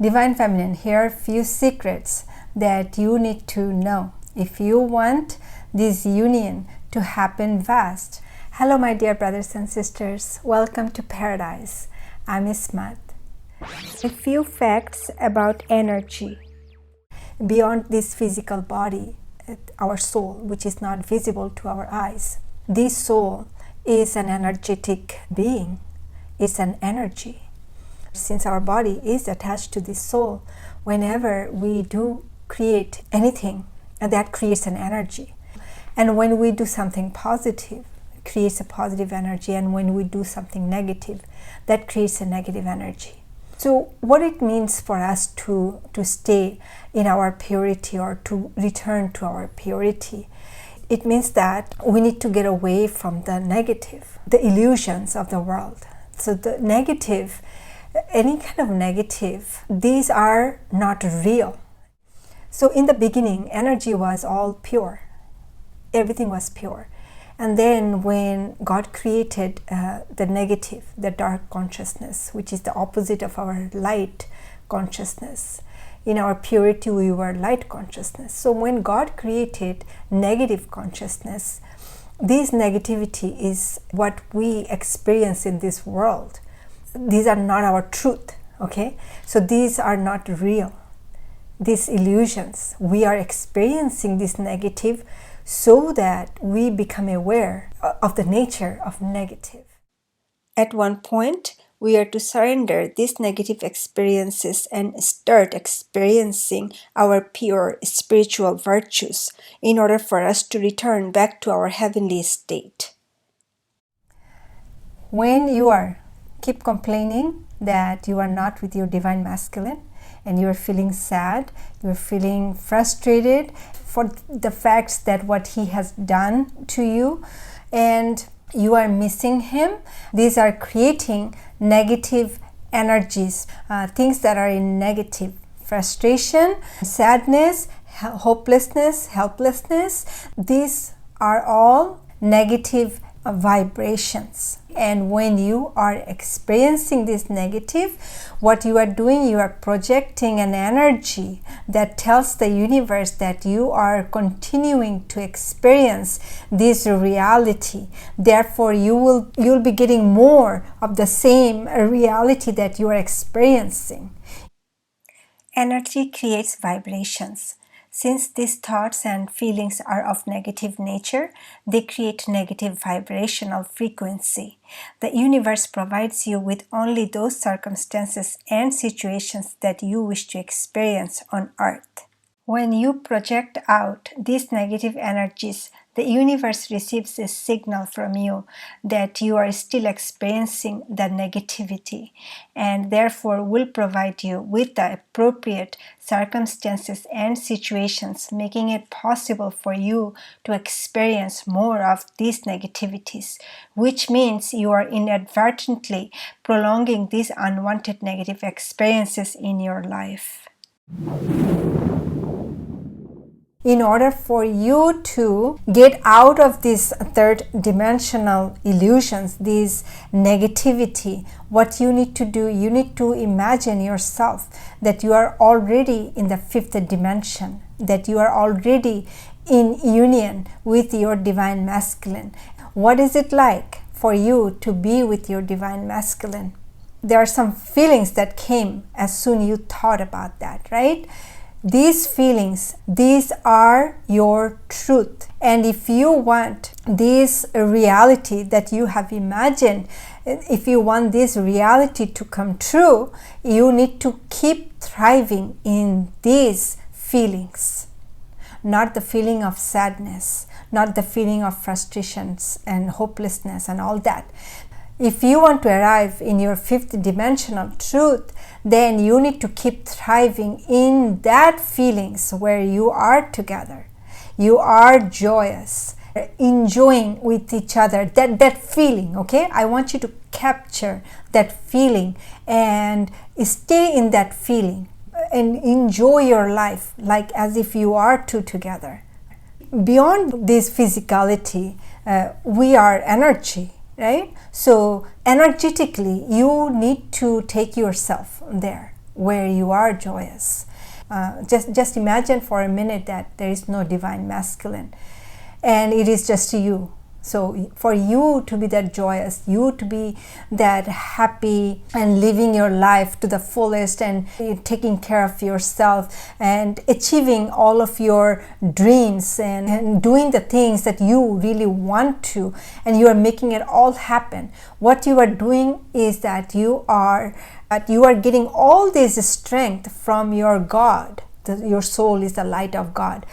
Divine Feminine, here are a few secrets that you need to know if you want this union to happen fast. Hello my dear brothers and sisters, welcome to Paradise. I'm Ismat. A few facts about energy. Beyond this physical body, our soul, which is not visible to our eyes, this soul is an energetic being. It's an energy. Since our body is attached to this soul, whenever we do create anything, that creates an energy. And when we do something positive, it creates a positive energy. And when we do something negative, that creates a negative energy. So what it means for us to stay in our purity or to return to our purity, it means that we need to get away from the negative, the illusions of the world. So the negative, any kind of negative, these are not real. So in the beginning, energy was all pure. Everything was pure. And then when God created the negative, the dark consciousness, which is the opposite of our light consciousness, in our purity we were light consciousness. So when God created negative consciousness, this negativity is what we experience in this world. These are not our truth, okay? So these are not real. These illusions, we are experiencing this negative so that we become aware of the nature of negative. At one point, we are to surrender these negative experiences and start experiencing our pure spiritual virtues in order for us to return back to our heavenly state. When you keep complaining that you are not with your divine masculine and you are feeling sad, you are feeling frustrated for the facts that what he has done to you, and you are missing him, these are creating negative energies, things that are in negative: frustration, sadness, hopelessness, helplessness. These are all negative vibrations. And when you are experiencing this negative, what you are doing, you are projecting an energy that tells the universe that you are continuing to experience this reality. Therefore, you'll be getting more of the same reality that you are experiencing. Energy creates vibrations. Since these thoughts and feelings are of negative nature, they create negative vibrational frequency. The universe provides you with only those circumstances and situations that you wish to experience on earth. When you project out these negative energies, the universe receives a signal from you that you are still experiencing the negativity, and therefore will provide you with the appropriate circumstances and situations, making it possible for you to experience more of these negativities, which means you are inadvertently prolonging these unwanted negative experiences in your life. In order for you to get out of these third dimensional illusions, this negativity, what you need to do, you need to imagine yourself that you are already in the fifth dimension, that you are already in union with your divine masculine. What is it like for you to be with your divine masculine? There are some feelings that came as soon as you thought about that, right? These feelings, these are your truth. And if you want this reality that you have imagined, if you want this reality to come true, you need to keep thriving in these feelings. Not the feeling of sadness, not the feeling of frustrations and hopelessness and all that. If you want to arrive in your fifth dimensional truth, then you need to keep thriving in that feelings where you are together. You are joyous, enjoying with each other, that feeling, okay? I want you to capture that feeling and stay in that feeling and enjoy your life like as if you are two together. Beyond this physicality, we are energy. Right? So energetically, you need to take yourself there. where you are joyous. Just imagine for a minute that there is no divine masculine and it is just you. So for you to be that joyous, you to be that happy and living your life to the fullest and taking care of yourself and achieving all of your dreams and doing the things that you really want to, and you are making it all happen. What you are doing is that you are getting all this strength from your God. Your soul is the light of God.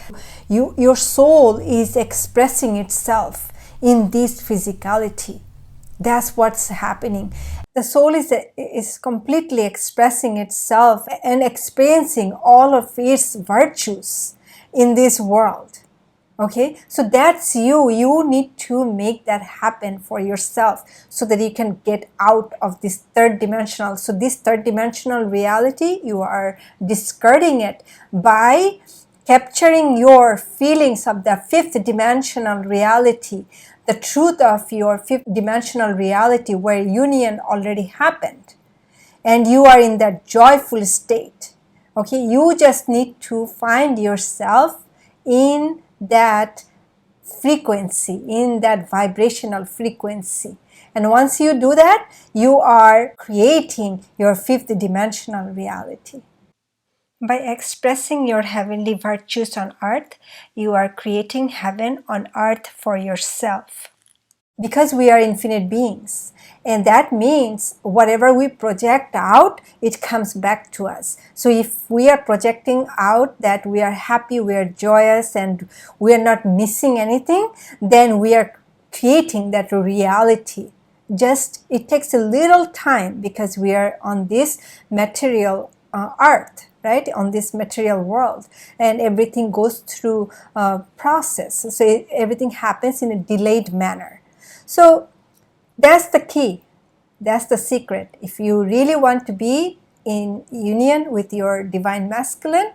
Your soul is expressing itself in this physicality. That's what's happening. The soul is completely expressing itself and experiencing all of its virtues in this world. Okay, so that's you. You need to make that happen for yourself so that you can get out of this third dimensional. So this third dimensional reality, you are discarding it by capturing your feelings of the fifth dimensional reality, the truth of your fifth dimensional reality where union already happened. And you are in that joyful state. Okay, you just need to find yourself in that frequency, in that vibrational frequency. And once you do that, you are creating your fifth dimensional reality. By expressing your heavenly virtues on earth, you are creating heaven on earth for yourself. Because we are infinite beings, and that means whatever we project out, it comes back to us. So if we are projecting out that we are happy, we are joyous, and we are not missing anything, then we are creating that reality. Just it takes a little time because we are on this material earth, right, on this material world, and everything goes through a process. So everything happens in a delayed manner. So that's the key. That's the secret. If you really want to be in union with your divine masculine,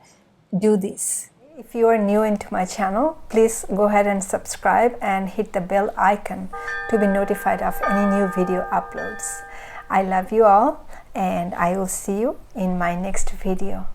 do this. If you are new into my channel, please go ahead and subscribe and hit the bell icon to be notified of any new video uploads. I love you all, and I will see you in my next video.